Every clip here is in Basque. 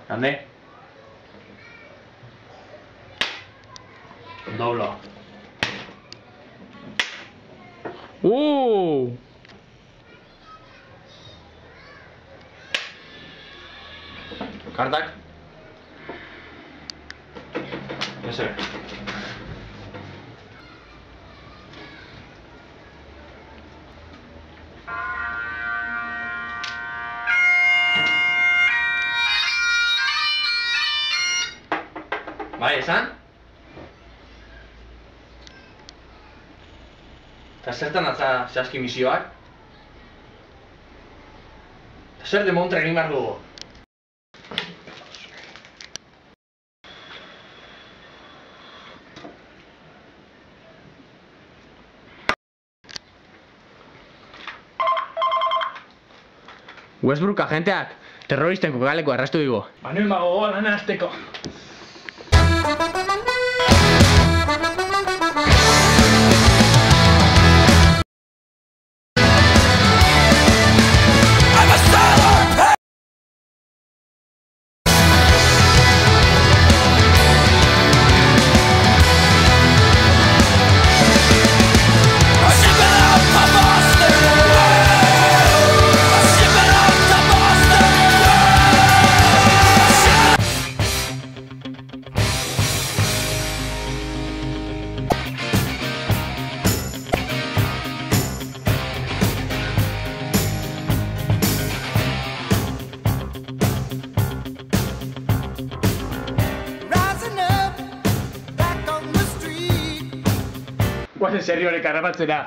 ¿Dónde? Doblo. Kartak? Ese. Bai, esan? Eta zertan atza zehazki misioak? Eta zer demontra egin behar dugu? Westbrook agenteak terroristen kokaleko arrastu digu. Manuel Magogoa lana hasteko. Guazen serriorek harrapatzera.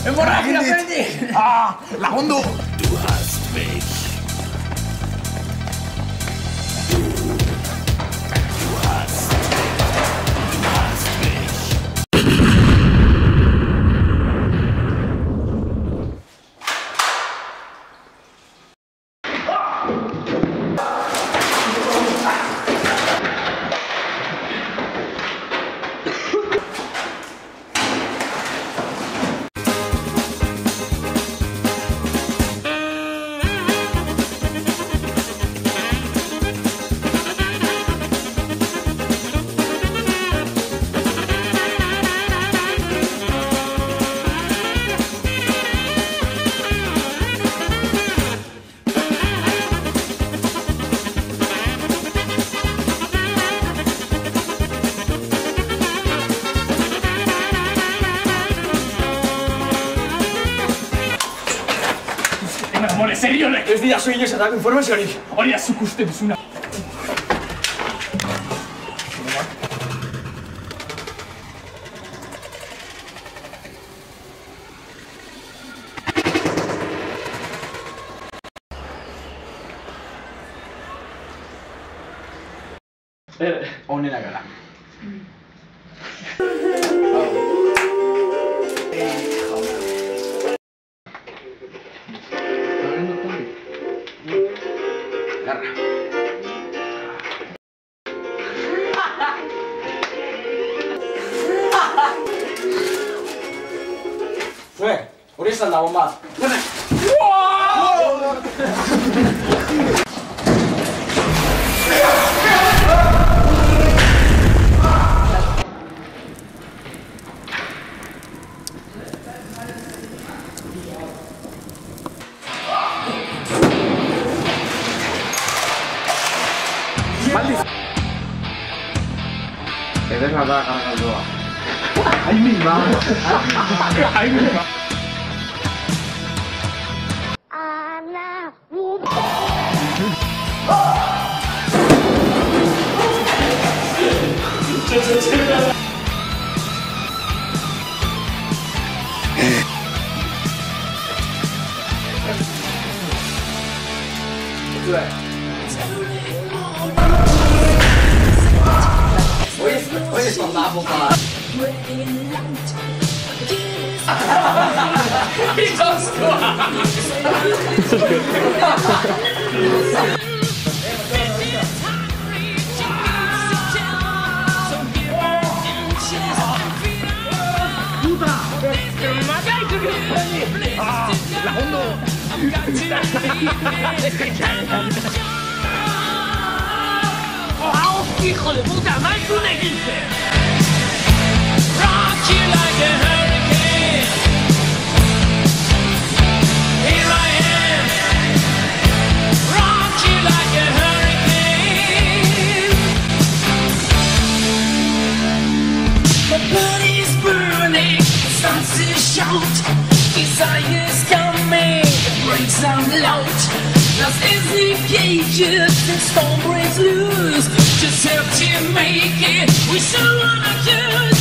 Hemorragia, Freddy! Lagundu! Du hast mich. Du hast mich. Amore, serionek! Ez dira inoiz atako informaziorik. Hori da zuk uste duzuna. Honela gara. gitarra. Hori izan da bomba. Ez desmatada kargaldua. Ai, mi madre. Ai, mi madre. Oye, son la bomba. ¡Hijo de puta! ¡Más un equipe! Rock you like a hurricane. Here I am. Rock you like a hurricane. My body's burning, starts to shout. Desire's coming, it breaks down loud. Lost in the cages, the storm breaks loose. Just help to make it. We still wanna kill.